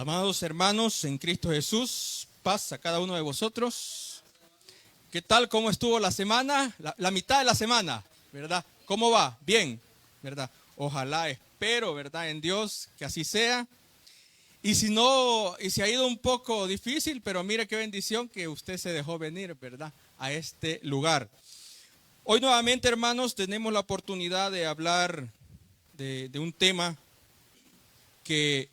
Amados hermanos en Cristo Jesús, paz a cada uno de vosotros. ¿Qué tal? ¿Cómo estuvo la semana? La mitad de la semana, ¿verdad? ¿Cómo va? Bien, ¿verdad? Ojalá, espero, ¿verdad? En Dios que así sea. Y si no, y si ha ido un poco difícil, pero mire qué bendición que usted se dejó venir, ¿verdad? A este lugar. Hoy nuevamente, hermanos, tenemos la oportunidad de hablar de un tema que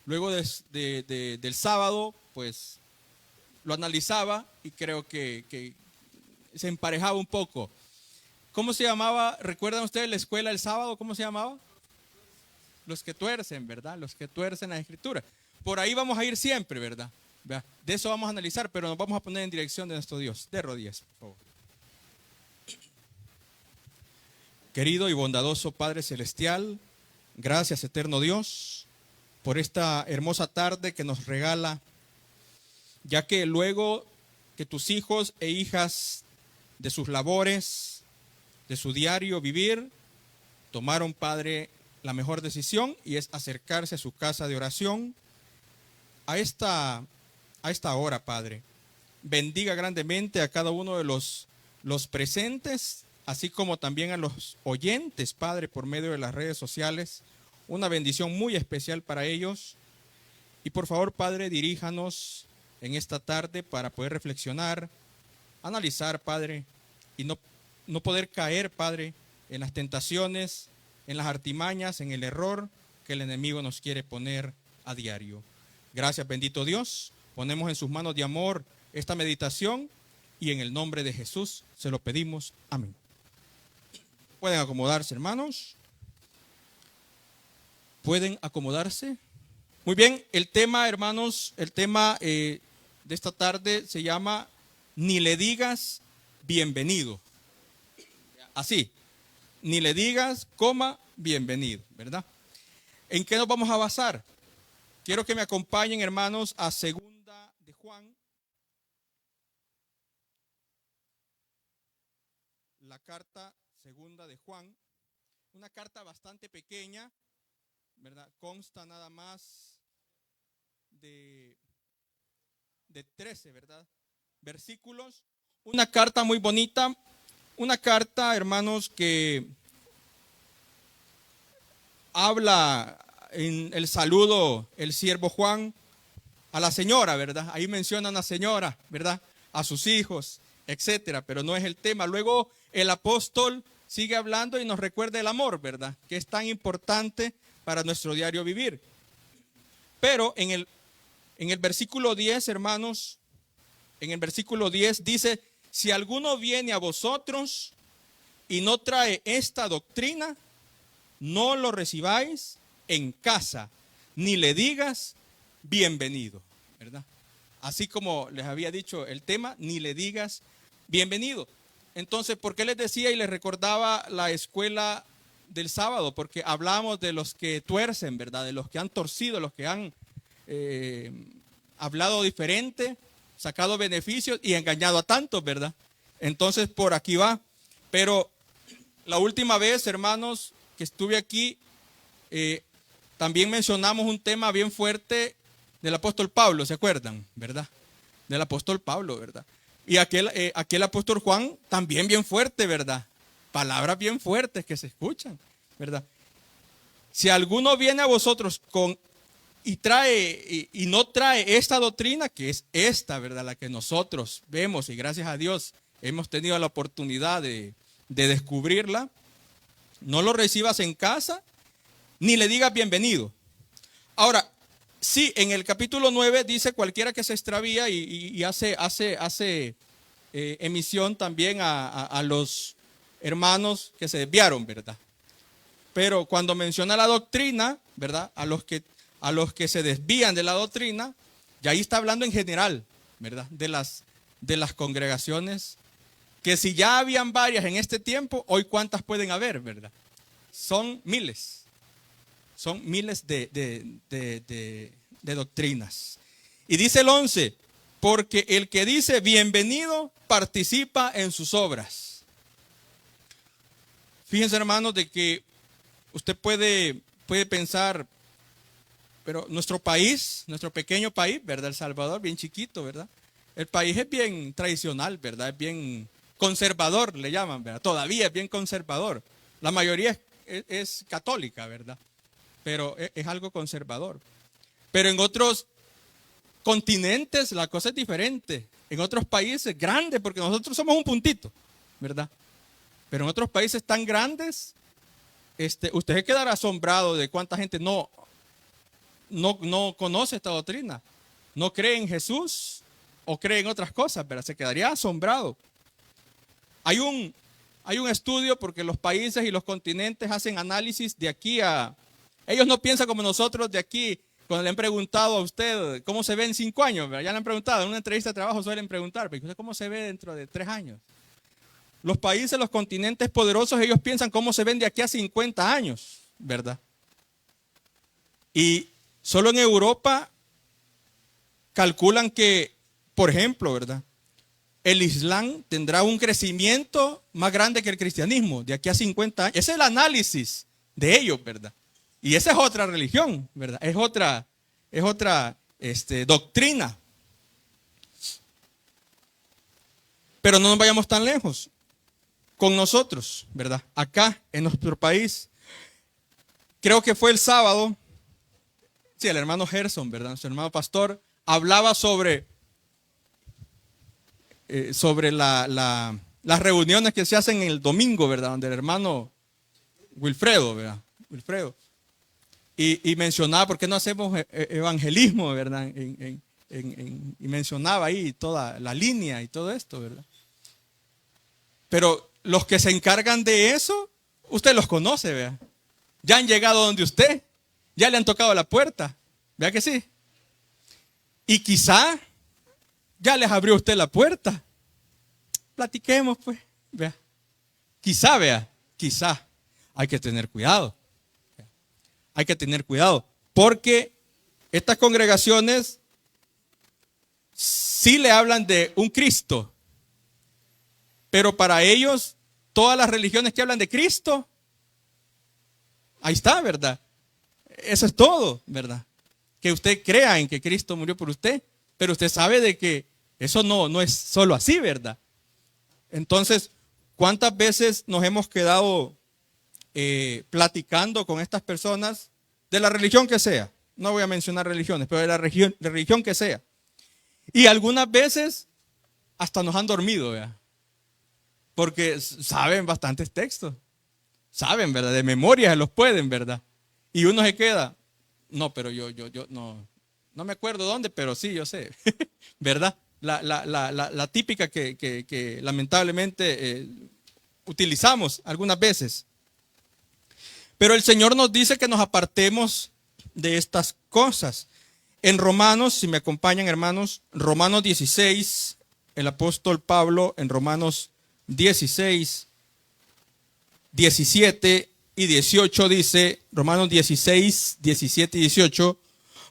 luego del sábado, pues lo analizaba y creo que se emparejaba un poco. ¿Cómo se llamaba? ¿Recuerdan ustedes la escuela el sábado? ¿Cómo se llamaba? Los que tuercen, ¿verdad? Los que tuercen la escritura. Por ahí vamos a ir siempre, ¿verdad? De eso vamos a analizar, pero nos vamos a poner en dirección de nuestro Dios. De rodillas, por favor. Querido y bondadoso Padre Celestial, gracias, eterno Dios, por esta hermosa tarde que nos regala, ya que luego que tus hijos e hijas de sus labores, de su diario vivir, tomaron, Padre, la mejor decisión, y es acercarse a su casa de oración a esta hora, Padre. Bendiga grandemente a cada uno de los presentes, así como también a los oyentes, Padre, por medio de las redes sociales. Una bendición muy especial para ellos. Y por favor, Padre, diríjanos en esta tarde para poder reflexionar, analizar, Padre, y no poder caer, Padre, en las tentaciones, en las artimañas, en el error que el enemigo nos quiere poner a diario. Gracias, bendito Dios. Ponemos en sus manos de amor esta meditación y en el nombre de Jesús se lo pedimos. Amén. Pueden acomodarse, hermanos. ¿Pueden acomodarse? Muy bien, el tema, hermanos, de esta tarde se llama Ni le digas bienvenido. Así, ni le digas, bienvenido, ¿verdad? ¿En qué nos vamos a basar? Quiero que me acompañen, hermanos, a Segunda de Juan. La carta Segunda de Juan. Una carta bastante pequeña, ¿verdad? Consta nada más de 13, ¿verdad? Versículos. Una carta muy bonita. Una carta, hermanos, que habla en el saludo el siervo Juan a la señora, ¿verdad? Ahí mencionan a la señora, ¿verdad? A sus hijos, etcétera, pero no es el tema. Luego el apóstol sigue hablando y nos recuerda el amor, ¿verdad? Que es tan importante para nuestro diario vivir. Pero en el versículo 10, hermanos, en el versículo 10 dice: si alguno viene a vosotros y no trae esta doctrina, no lo recibáis en casa, ni le digas bienvenido, ¿verdad? Así como les había dicho el tema, ni le digas bienvenido. Entonces, ¿por qué les decía y les recordaba la escuela del sábado? Porque hablamos de los que tuercen, ¿verdad? De los que han torcido, los que han hablado diferente, sacado beneficios y engañado a tantos, ¿verdad? Entonces, por aquí va. Pero la última vez, hermanos, que estuve aquí, también mencionamos un tema bien fuerte del apóstol Pablo, ¿se acuerdan? ¿Verdad? Del apóstol Pablo, ¿verdad? Y aquel apóstol Juan también bien fuerte, ¿verdad? Palabras bien fuertes que se escuchan, ¿verdad? Si alguno viene a vosotros y no trae esta doctrina, que es esta, ¿verdad? La que nosotros vemos, y gracias a Dios hemos tenido la oportunidad de descubrirla, no lo recibas en casa, ni le digas bienvenido. Ahora, sí, en el capítulo 9 dice: cualquiera que se extravía, y hace emisión también a los hermanos que se desviaron, ¿verdad? Pero cuando menciona la doctrina, ¿verdad? A los que se desvían de la doctrina, y ahí está hablando en general, ¿verdad? De las congregaciones, que si ya habían varias en este tiempo, hoy ¿cuántas pueden haber, verdad? Son miles de doctrinas. Y dice el 11: porque el que dice bienvenido participa en sus obras. Fíjense, hermanos, de que usted puede pensar, pero nuestro país, nuestro pequeño país, ¿verdad? El Salvador, bien chiquito, ¿verdad? El país es bien tradicional, ¿verdad? Es bien conservador, le llaman, ¿verdad? Todavía es bien conservador. La mayoría es católica, ¿verdad? Pero es algo conservador. Pero en otros continentes la cosa es diferente. En otros países grandes, porque nosotros somos un puntito, ¿verdad? Pero en otros países tan grandes, usted se quedará asombrado de cuánta gente no conoce esta doctrina, no cree en Jesús o cree en otras cosas, ¿verdad? Se quedaría asombrado. Hay un estudio porque los países y los continentes hacen análisis de aquí a... Ellos no piensan como nosotros de aquí, cuando le han preguntado a usted cómo se ve en 5 años, ¿verdad? Ya le han preguntado, en una entrevista de trabajo suelen preguntar, ¿usted cómo se ve dentro de 3 años? Los países, los continentes poderosos, ellos piensan cómo se ven de aquí a 50 años, ¿verdad? Y solo en Europa calculan que, por ejemplo, ¿verdad? El Islam tendrá un crecimiento más grande que el cristianismo de aquí a 50 años. Ese es el análisis de ellos, ¿verdad? Y esa es otra religión, ¿verdad? Es otra doctrina. Pero no nos vayamos tan lejos. Con nosotros, ¿verdad? Acá en nuestro país, creo que fue el sábado, sí, el hermano Gerson, ¿verdad? Nuestro hermano pastor, hablaba sobre las reuniones que se hacen el domingo, ¿verdad? Donde el hermano Wilfredo, ¿verdad? Wilfredo. Y mencionaba, ¿por qué no hacemos evangelismo, ¿verdad? Y mencionaba ahí toda la línea y todo esto, ¿verdad? Pero los que se encargan de eso, usted los conoce, vea. Ya han llegado donde usted, ya le han tocado la puerta, vea que sí. Y quizá ya les abrió usted la puerta. Platiquemos, pues, vea. Quizá, vea, quizá. Hay que tener cuidado. Hay que tener cuidado, porque estas congregaciones sí le hablan de un Cristo, pero para ellos todas las religiones que hablan de Cristo, ahí está, ¿verdad? Eso es todo, ¿verdad? Que usted crea en que Cristo murió por usted, pero usted sabe de que eso no es solo así, ¿verdad? Entonces, ¿cuántas veces nos hemos quedado platicando con estas personas de la religión que sea? No voy a mencionar religiones, pero de la religión que sea. Y algunas veces hasta nos han dormido, ¿verdad? Porque saben bastantes textos. Saben, ¿verdad? De memoria se los pueden, ¿verdad? Y uno se queda, no, pero yo no me acuerdo dónde, pero sí, yo sé, ¿verdad? La típica que lamentablemente utilizamos algunas veces. Pero el Señor nos dice que nos apartemos de estas cosas. En Romanos, si me acompañan, hermanos, Romanos 16, el apóstol Pablo en Romanos 16, 17 y 18 dice, Romanos 16, 17 y 18,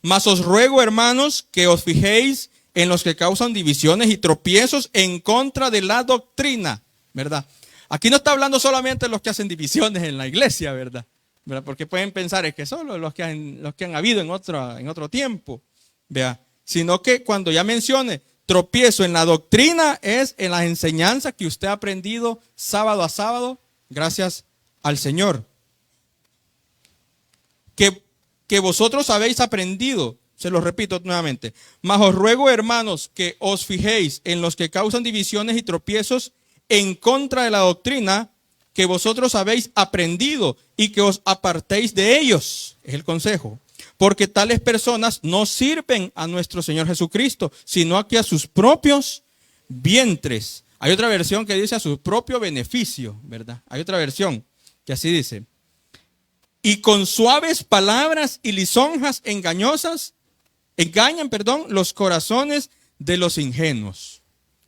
mas os ruego, hermanos, que os fijéis en los que causan divisiones y tropiezos en contra de la doctrina, ¿verdad? Aquí no está hablando solamente de los que hacen divisiones en la iglesia, ¿verdad? Porque pueden pensar es que solo los que han habido en otro tiempo, ¿vea? Sino que cuando ya mencione tropiezo en la doctrina es en las enseñanzas que usted ha aprendido sábado a sábado, gracias al Señor. Que vosotros habéis aprendido, se lo repito nuevamente, mas os ruego, hermanos, que os fijéis en los que causan divisiones y tropiezos en contra de la doctrina que vosotros habéis aprendido y que os apartéis de ellos, es el consejo. Porque tales personas no sirven a nuestro Señor Jesucristo, sino que a sus propios vientres. Hay otra versión que dice a su propio beneficio, ¿verdad? Hay otra versión que así dice. Y con suaves palabras y lisonjas engañan, los corazones de los ingenuos.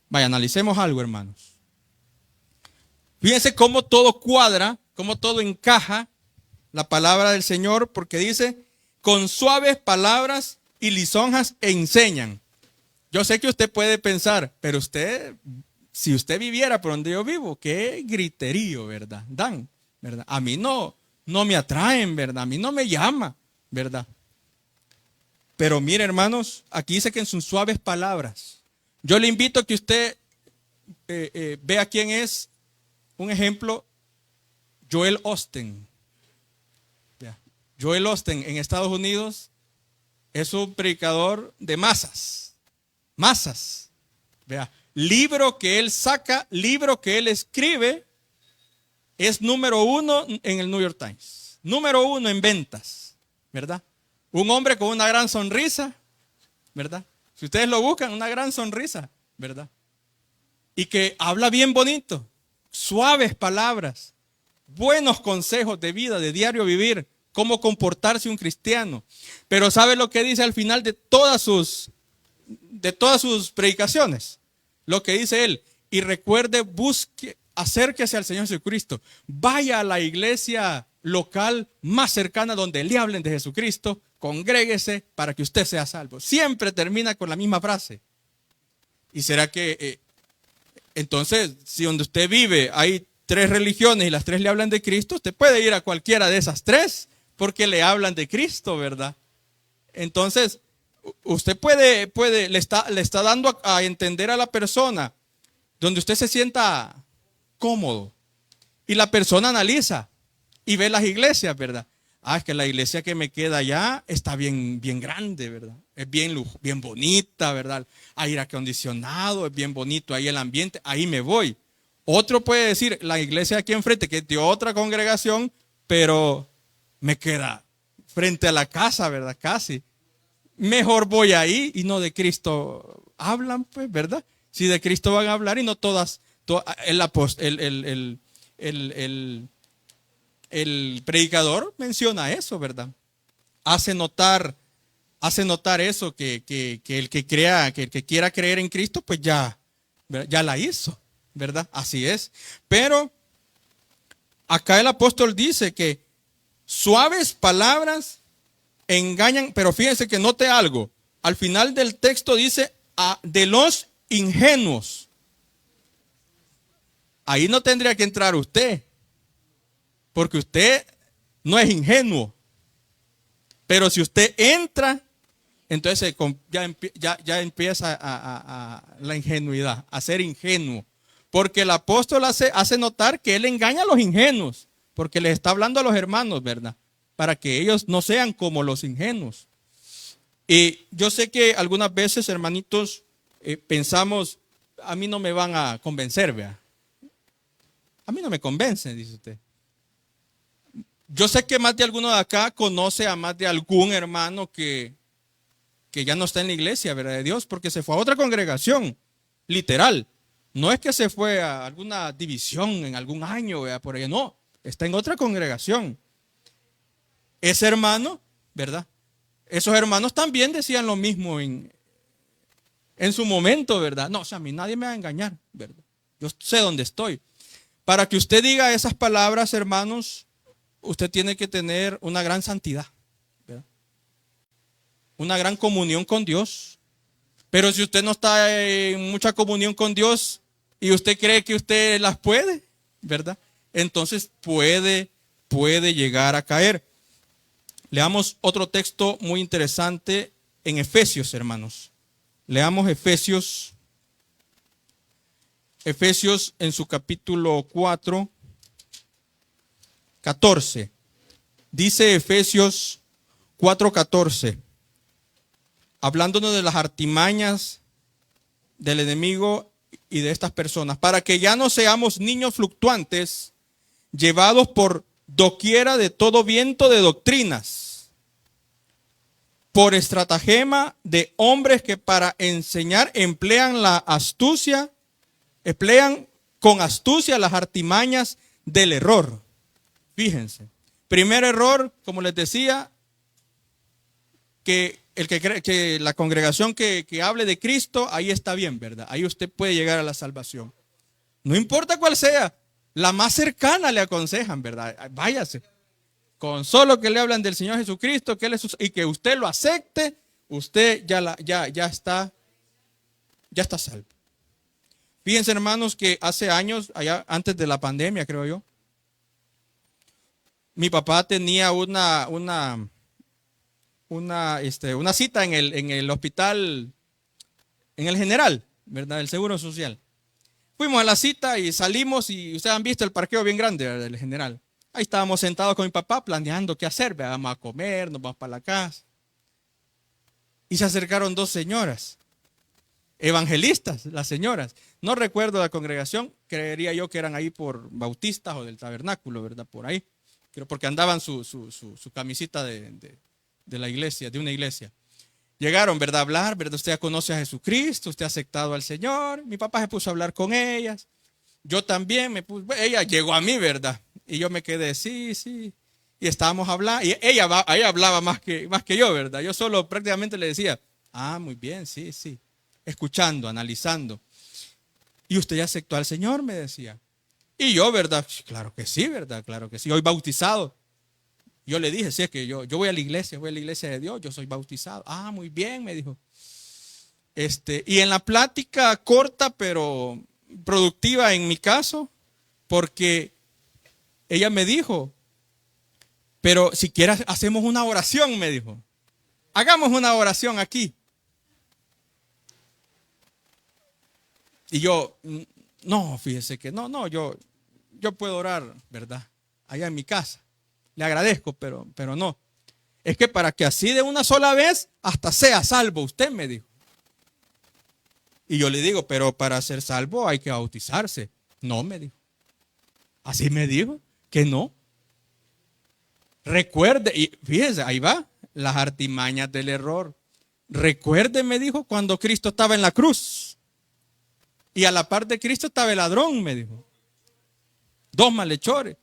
Vaya, analicemos algo, hermanos. Fíjense cómo todo cuadra, cómo todo encaja la palabra del Señor, porque dice, con suaves palabras y lisonjas enseñan. Yo sé que usted puede pensar, pero usted, si usted viviera por donde yo vivo, qué griterío, ¿verdad? Dan, ¿verdad? A mí no me atraen, ¿verdad? A mí no me llama, ¿verdad? Pero mire, hermanos, aquí dice que en sus suaves palabras. Yo le invito a que usted vea quién es, un ejemplo, Joel Osteen. Joel Osteen en Estados Unidos es un predicador de masas. Masas. Vea, libro que él saca, libro que él escribe, es número 1 en el New York Times. Número 1 en ventas, ¿verdad? Un hombre con una gran sonrisa, ¿verdad? Si ustedes lo buscan, una gran sonrisa, ¿verdad? Y que habla bien bonito, suaves palabras, buenos consejos de vida, de diario vivir, cómo comportarse un cristiano. Pero ¿sabe lo que dice al final de todas sus predicaciones? Lo que dice él: y recuerde, busque, acérquese al Señor Jesucristo, vaya a la iglesia local más cercana donde le hablen de Jesucristo, congréguese para que usted sea salvo. Siempre termina con la misma frase. ¿Y será que entonces, si donde usted vive hay 3 religiones y las 3 le hablan de Cristo, usted puede ir a cualquiera de esas 3 porque le hablan de Cristo, ¿verdad? Entonces, usted le está dando a entender a la persona donde usted se sienta cómodo. Y la persona analiza y ve las iglesias, ¿verdad? Es que la iglesia que me queda allá está bien, bien grande, ¿verdad? Es bien bonita, ¿verdad? Aire acondicionado, es bien bonito ahí el ambiente, ahí me voy. Otro puede decir, la iglesia aquí enfrente, que es de otra congregación, pero me queda frente a la casa, ¿verdad? Casi. Mejor voy ahí, y no de Cristo hablan, pues, ¿verdad? Si de Cristo van a hablar y no todas, el predicador menciona eso, ¿verdad? Hace notar eso, que el que crea, que el que quiera creer en Cristo, pues ya la hizo, ¿verdad? Así es. Pero acá el apóstol dice que suaves palabras engañan, pero fíjense que note algo. Al final del texto dice de los ingenuos. Ahí no tendría que entrar usted, porque usted no es ingenuo. Pero si usted entra, entonces ya empieza la ingenuidad, a ser ingenuo. Porque el apóstol hace notar que él engaña a los ingenuos, porque les está hablando a los hermanos, ¿verdad? Para que ellos no sean como los ingenuos. Y yo sé que algunas veces, hermanitos, pensamos, a mí no me van a convencer, ¿verdad? A mí no me convencen, dice usted. Yo sé que más de alguno de acá conoce a más de algún hermano que ya no está en la iglesia, ¿verdad? De Dios, porque se fue a otra congregación, literal. No es que se fue a alguna división en algún año, ¿verdad? Por allá, no, está en otra congregación. Ese hermano, ¿verdad? Esos hermanos también decían lo mismo en su momento, ¿verdad? No, o sea, a mí nadie me va a engañar, ¿verdad? Yo sé dónde estoy. Para que usted diga esas palabras, hermanos, usted tiene que tener una gran santidad, ¿verdad? Una gran comunión con Dios. Pero si usted no está en mucha comunión con Dios y usted cree que usted las puede, ¿verdad? Entonces puede llegar a caer. Leamos otro texto muy interesante en Efesios, hermanos. Leamos Efesios en su capítulo 4, 14. Dice Efesios 4:14, hablándonos de las artimañas del enemigo y de estas personas, para que ya no seamos niños fluctuantes, llevados por doquiera de todo viento de doctrinas, por estratagema de hombres que para enseñar emplean con astucia las artimañas del error. Fíjense, primer error, como les decía, que el que cree que la congregación que hable de Cristo, ahí está bien, ¿verdad? Ahí usted puede llegar a la salvación. No importa cuál sea, la más cercana le aconsejan, ¿verdad? Váyase. Con solo que le hablan del Señor Jesucristo, y que usted lo acepte, usted ya está salvo. Fíjense, hermanos, que hace años, allá antes de la pandemia, creo yo, mi papá tenía una cita en el hospital, en el General, ¿verdad? El Seguro Social. Fuimos a la cita y salimos y ustedes han visto el parqueo bien grande, ¿verdad? Del General. Ahí estábamos sentados con mi papá planeando qué hacer, ¿verdad? Vamos a comer, nos vamos para la casa. Y se acercaron dos señoras, evangelistas, las señoras. No recuerdo la congregación, creería yo que eran ahí por Bautistas o del Tabernáculo, ¿verdad? Por ahí. Creo porque andaban su camisita de la iglesia, de una iglesia. Llegaron, ¿verdad? A hablar, ¿verdad? Usted ya conoce a Jesucristo, usted ha aceptado al Señor. Mi papá se puso a hablar con ellas. Yo también me puse, ella llegó a mí, ¿verdad? Y yo me quedé, sí, sí. Y estábamos hablando, y ella hablaba más que yo, ¿verdad? Yo solo prácticamente le decía, muy bien, sí, sí. Escuchando, analizando. ¿Y usted ya aceptó al Señor? Me decía. Y yo, ¿verdad? Claro que sí, ¿verdad? Claro que sí. Hoy bautizado. Yo le dije, sí, es que yo voy a la iglesia de Dios, yo soy bautizado. Muy bien, me dijo. Y en la plática corta, pero productiva en mi caso, porque ella me dijo, pero si quieres hacemos una oración, me dijo. Hagamos una oración aquí. Y yo, no, fíjese que no, yo puedo orar, ¿verdad? Allá en mi casa. Le agradezco, pero no. Es que para que así de una sola vez hasta sea salvo usted, me dijo. Y yo le digo, pero para ser salvo hay que bautizarse. No, me dijo. Así me dijo, que no. Recuerde, y fíjese, ahí va, las artimañas del error. Recuerde, me dijo, cuando Cristo estaba en la cruz. Y a la par de Cristo estaba el ladrón, me dijo. Dos malhechores.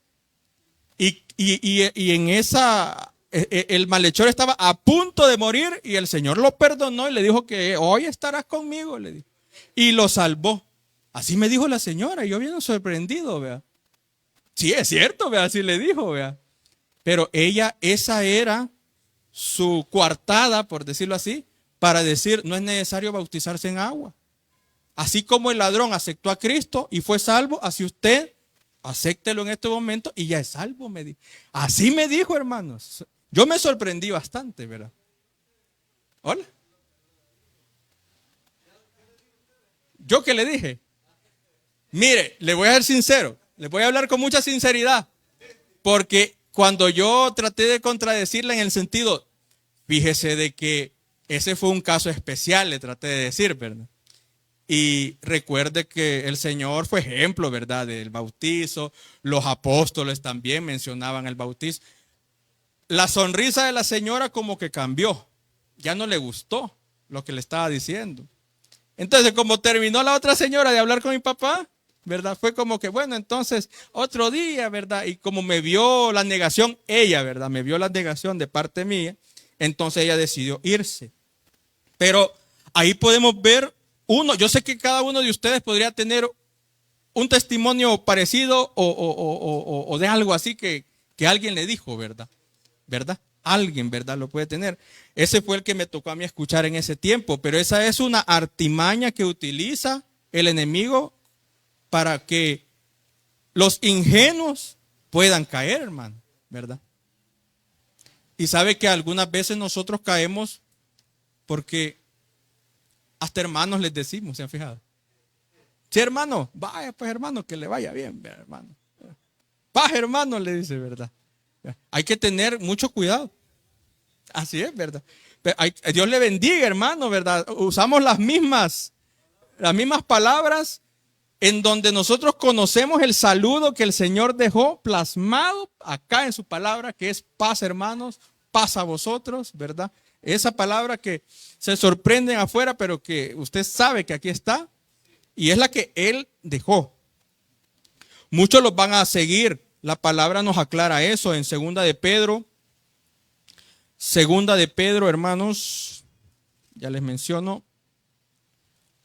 Y en esa, el malhechor estaba a punto de morir y el Señor lo perdonó y le dijo que hoy estarás conmigo, le dijo. Y lo salvó. Así me dijo la señora, y yo bien sorprendido, vea. Sí, es cierto, vea, así le dijo, vea. Pero ella, esa era su coartada, por decirlo así, para decir, no es necesario bautizarse en agua. Así como el ladrón aceptó a Cristo y fue salvo, así usted acéptelo en este momento y ya es salvo, me dijo. Así me dijo, hermanos. Yo me sorprendí bastante, ¿verdad? Hola. ¿Yo qué le dije? Mire, le voy a ser sincero, le voy a hablar con mucha sinceridad, porque cuando yo traté de contradecirla en el sentido, fíjese de que ese fue un caso especial, le traté de decir, ¿verdad? Y recuerde que el Señor fue ejemplo, ¿verdad? Del bautizo. Los apóstoles también mencionaban el bautizo. La sonrisa de la señora como que cambió. Ya no le gustó lo que le estaba diciendo. Entonces, como terminó la otra señora de hablar con mi papá, ¿verdad? Fue como que, bueno, entonces, otro día, ¿verdad? Y como me vio la negación, ella, ¿verdad? Me vio la negación de parte mía, entonces ella decidió irse. Pero ahí podemos ver yo sé que cada uno de ustedes podría tener un testimonio parecido o de algo así que alguien le dijo, ¿verdad? ¿Verdad? Alguien, ¿verdad? Lo puede tener. Ese fue el que me tocó a mí escuchar en ese tiempo, pero esa es una artimaña que utiliza el enemigo para que los ingenuos puedan caer, hermano, ¿verdad? Y sabe que algunas veces nosotros caemos porque hasta hermanos les decimos, ¿se han fijado? Sí, hermano, vaya pues hermano, que le vaya bien, hermano. Paz, hermano, le dice, ¿verdad? Hay que tener mucho cuidado. Así es, ¿verdad? Dios le bendiga, hermano, ¿verdad? Usamos las mismas palabras en donde nosotros conocemos el saludo que el Señor dejó plasmado acá en su palabra, que es paz, hermanos, paz a vosotros, ¿verdad? Esa palabra que se sorprenden afuera, pero que usted sabe que aquí está, y es la que Él dejó. Muchos los van a seguir. La palabra nos aclara eso en Segunda de Pedro, hermanos, ya les menciono.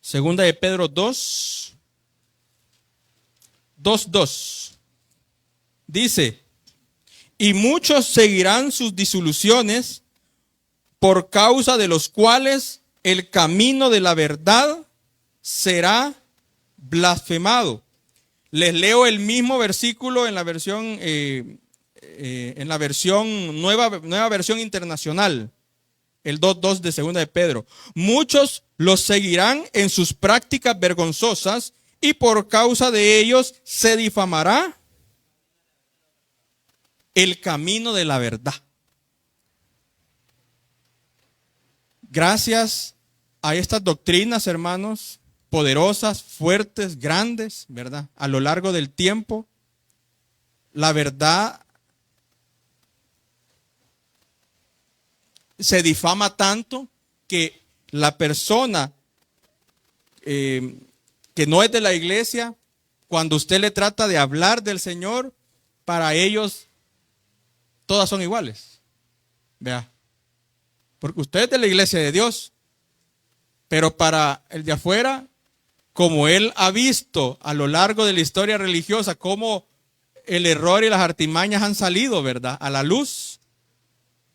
Segunda de Pedro 2:2. Dice, y muchos seguirán sus disoluciones, por causa de los cuales el camino de la verdad será blasfemado. Les leo el mismo versículo en la versión nueva versión internacional. el 2:2 de segunda de Pedro. Muchos los seguirán en sus prácticas vergonzosas y por causa de ellos se difamará el camino de la verdad. Gracias a estas doctrinas, hermanos, poderosas, fuertes, grandes, ¿verdad? A lo largo del tiempo, la verdad se difama tanto que la persona que no es de la iglesia, cuando usted le trata de hablar del Señor, para ellos todas son iguales. Vea, porque usted es de la iglesia de Dios, pero para el de afuera, como él ha visto a lo largo de la historia religiosa cómo el error y las artimañas han salido, ¿verdad?, a la luz,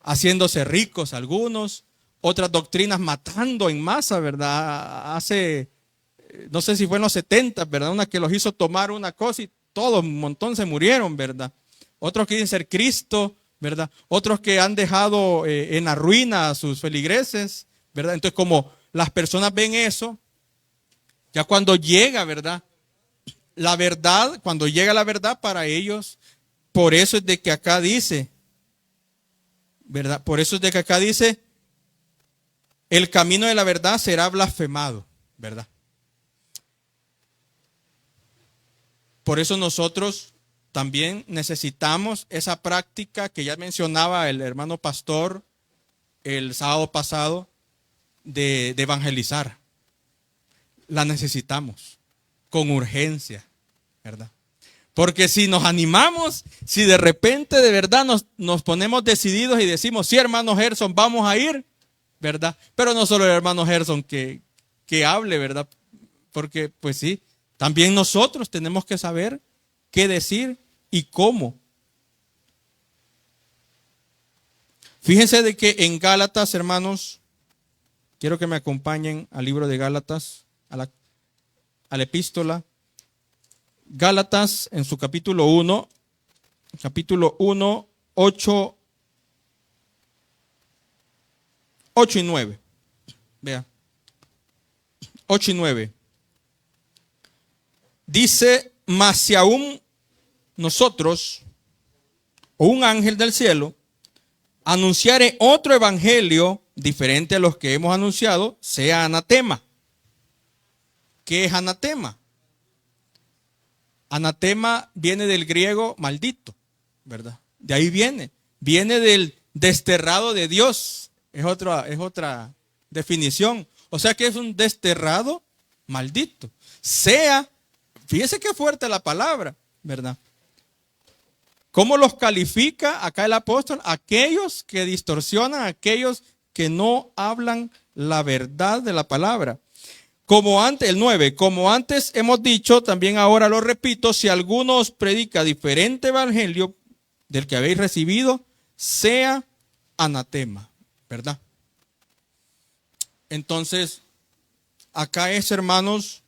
haciéndose ricos algunos, otras doctrinas matando en masa, ¿verdad? Hace, no sé si fue en los 70, ¿verdad? Una que los hizo tomar una cosa y todos, un montón se murieron, ¿verdad? Otros que dicen ser Cristo, ¿verdad? Otros que han dejado en la ruina a sus feligreses, ¿verdad? Entonces, como las personas ven eso, ya cuando llega, ¿verdad?, la verdad, cuando llega la verdad para ellos, por eso es de que acá dice, ¿verdad? Por eso es de que acá dice, el camino de la verdad será blasfemado, ¿verdad? Por eso nosotros también necesitamos esa práctica que ya mencionaba el hermano pastor el sábado pasado de evangelizar. La necesitamos con urgencia, ¿verdad? Porque si nos animamos, si de repente de verdad nos ponemos decididos y decimos, sí, hermano Gerson, vamos a ir, ¿verdad? Pero no solo el hermano Gerson que hable, ¿verdad? Porque pues sí, también nosotros tenemos que saber qué decir y cómo. Fíjense de que en Gálatas, hermanos, quiero que me acompañen al libro de Gálatas, a la epístola. Gálatas en su capítulo 1, 8 y 9. Vea, 8 y 9. Dice, mas si aún nosotros, o un ángel del cielo, anunciare otro evangelio diferente a los que hemos anunciado, sea anatema. ¿Qué es anatema? Anatema viene del griego maldito, ¿verdad? De ahí viene del desterrado de Dios. Es otra definición. O sea que es un desterrado maldito. Fíjese qué fuerte la palabra, ¿verdad? ¿Cómo los califica acá el apóstol? Aquellos que distorsionan, aquellos que no hablan la verdad de la palabra. Como antes, el 9, como antes hemos dicho, también ahora lo repito, si alguno os predica diferente evangelio del que habéis recibido, sea anatema, ¿verdad? Entonces, acá es, hermanos,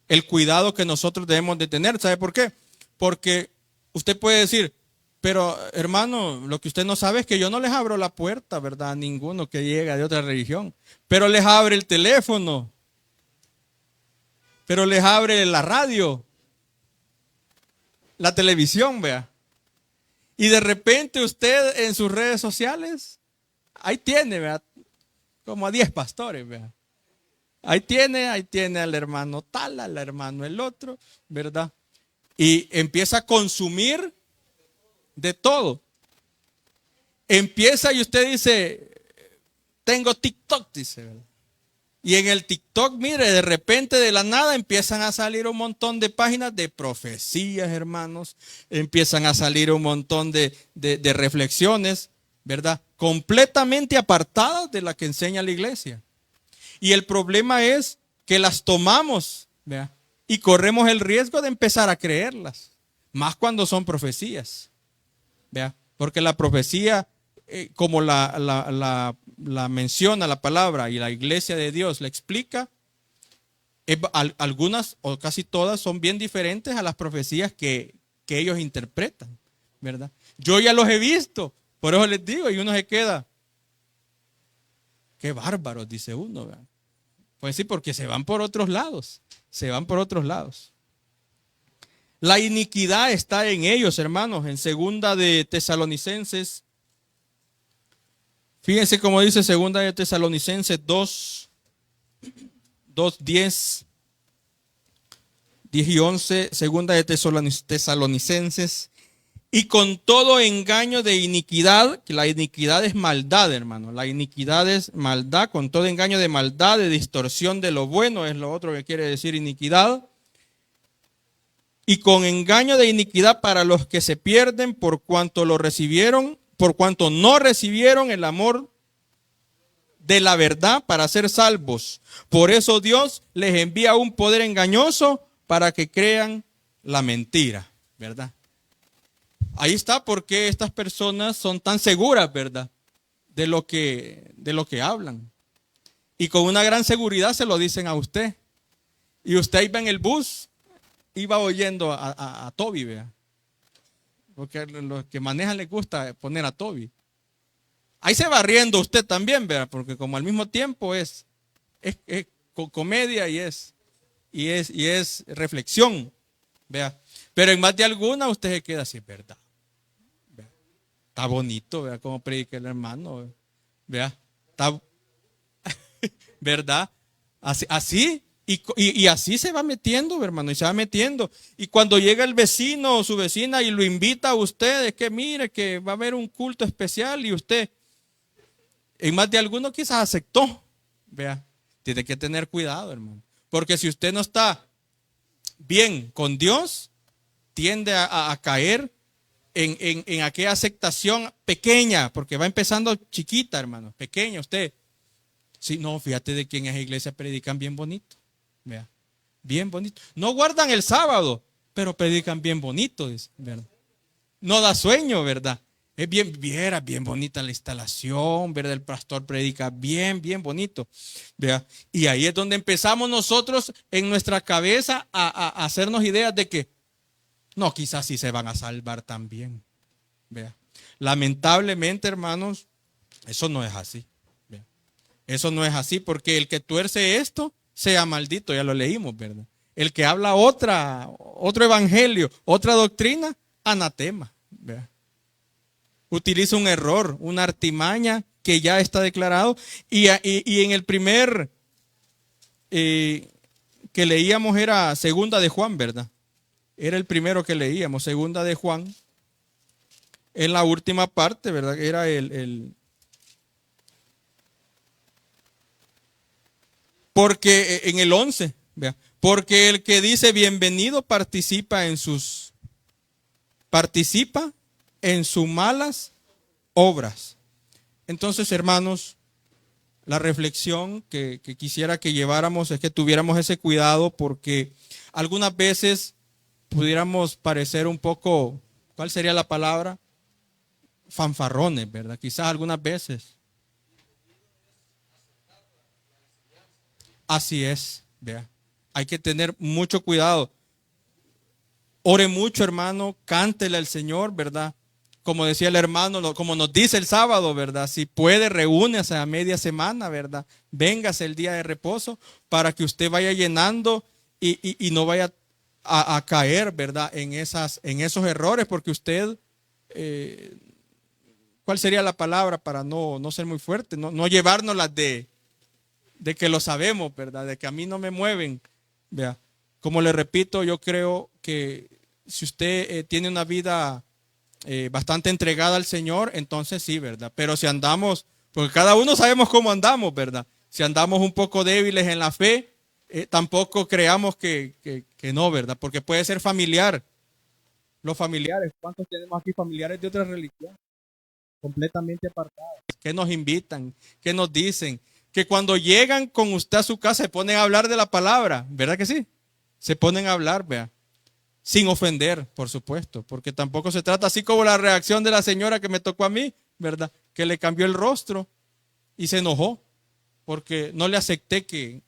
el cuidado que nosotros debemos de tener. ¿Sabe por qué? Porque usted puede decir, pero hermano, lo que usted no sabe es que yo no les abro la puerta, ¿verdad? A ninguno que llega de otra religión, pero les abre el teléfono. Pero les abre la radio, la televisión, vea. Y de repente usted en sus redes sociales, ahí tiene, vea, como a 10 pastores, vea. Ahí tiene al hermano tal, al hermano el otro, ¿verdad? Y empieza a consumir de todo. Empieza y usted dice, tengo TikTok, dice, ¿verdad? Y en el TikTok, mire, de repente de la nada empiezan a salir un montón de páginas de profecías, hermanos. Empiezan a salir un montón de reflexiones, ¿verdad? Completamente apartadas de la que enseña la iglesia. Y el problema es que las tomamos, ¿verdad? Y corremos el riesgo de empezar a creerlas. Más cuando son profecías, ¿verdad? Porque la profecía, como la menciona la palabra y la iglesia de Dios la explica, algunas o casi todas son bien diferentes a las profecías que ellos interpretan, ¿verdad? Yo ya los he visto, por eso les digo, y uno se queda. Qué bárbaros, dice uno, ¿verdad? Pues sí, porque se van por otros lados, se van por otros lados. La iniquidad está en ellos, hermanos, en segunda de Tesalonicenses. Fíjense cómo dice segunda de Tesalonicenses 10, 10 y 11, segunda de Tesalonicenses. Y con todo engaño de iniquidad, que la iniquidad es maldad, hermano. La iniquidad es maldad, con todo engaño de maldad, de distorsión de lo bueno, es lo otro que quiere decir iniquidad. Y con engaño de iniquidad para los que se pierden por cuanto lo recibieron, por cuanto no recibieron el amor de la verdad para ser salvos. Por eso Dios les envía un poder engañoso para que crean la mentira, ¿verdad? Ahí está por qué estas personas son tan seguras, ¿verdad? De lo que hablan. Y con una gran seguridad se lo dicen a usted. Y usted iba en el bus, iba oyendo a Toby, ¿verdad? Porque a los que manejan les gusta poner a Toby. Ahí se va riendo usted también, ¿verdad? Porque como al mismo tiempo es comedia y es reflexión, ¿vea? Pero en más de alguna usted se queda así, ¿verdad? ¿Vea? Está bonito, ¿verdad? Como predica el hermano, ¿vea? Está, ¿verdad? Así y así se va metiendo, hermano, y se va metiendo. Y cuando llega el vecino o su vecina y lo invita a usted, es que mire que va a haber un culto especial y usted, en más de alguno quizás aceptó, vea. Tiene que tener cuidado, hermano. Porque si usted no está bien con Dios, tiende a caer en aquella aceptación pequeña, porque va empezando chiquita, hermano, pequeña usted. Sí, no, fíjate de que en esa iglesia predican bien bonito, vea, bien bonito. No guardan el sábado, pero predican bien bonito, dice, ¿verdad? No da sueño, ¿verdad? Es bien bonita la instalación, ¿verdad? El pastor predica bien bonito, ¿vea? Y ahí es donde empezamos nosotros en nuestra cabeza a hacernos ideas de que no, quizás sí se van a salvar también, ¿vea? Lamentablemente, hermanos, eso no es así, ¿vea? Eso no es así, porque el que tuerce esto sea maldito, ya lo leímos, ¿verdad? El que habla otro evangelio, otra doctrina, anatema, ¿vea? Utiliza un error, una artimaña que ya está declarado. Y en el primer que leíamos era segunda de Juan, ¿verdad? Era el primero que leíamos, segunda de Juan. En la última parte, ¿verdad? Era porque en el 11, ¿vea? Porque el que dice bienvenido participa en sus malas obras. Entonces, hermanos, la reflexión que quisiera que lleváramos es que tuviéramos ese cuidado, porque algunas veces pudiéramos parecer un poco, ¿cuál sería la palabra? Fanfarrones, ¿verdad? Quizás algunas veces. Así es, vea. Hay que tener mucho cuidado. Ore mucho, hermano, cántele al Señor, ¿verdad? Como decía el hermano, como nos dice el sábado, ¿verdad? Si puede, reúnase a media semana, ¿verdad? Véngase el día de reposo para que usted vaya llenando y no vaya a caer, ¿verdad? En esos errores, porque usted, ¿cuál sería la palabra para no ser muy fuerte? No llevarnos las de que lo sabemos, ¿verdad? De que a mí no me mueven, ¿vea? Como le repito, yo creo que si usted tiene una vida bastante entregada al Señor, entonces sí, ¿verdad? Pero si andamos, porque cada uno sabemos cómo andamos, ¿verdad? Si andamos un poco débiles en la fe, tampoco creamos que no, ¿verdad? Porque puede ser familiar. Los familiares, ¿cuántos tenemos aquí familiares de otra religión? Completamente apartados. Que nos invitan, que nos dicen, que cuando llegan con usted a su casa se ponen a hablar de la palabra, ¿verdad que sí? Se ponen a hablar, vea. Sin ofender, por supuesto, porque tampoco se trata así como la reacción de la señora que me tocó a mí, ¿verdad? Que le cambió el rostro y se enojó porque no le acepté que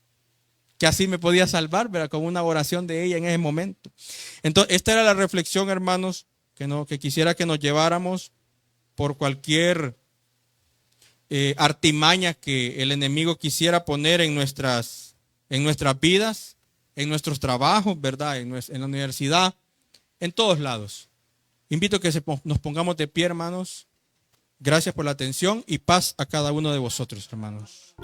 así me podía salvar, ¿verdad? Con una oración de ella en ese momento. Entonces, esta era la reflexión, hermanos, que quisiera que nos lleváramos por cualquier artimañas que el enemigo quisiera poner en nuestras vidas, en nuestros trabajos, ¿verdad? En la universidad, en todos lados. Invito a que nos pongamos de pie, hermanos. Gracias por la atención y paz a cada uno de vosotros, hermanos.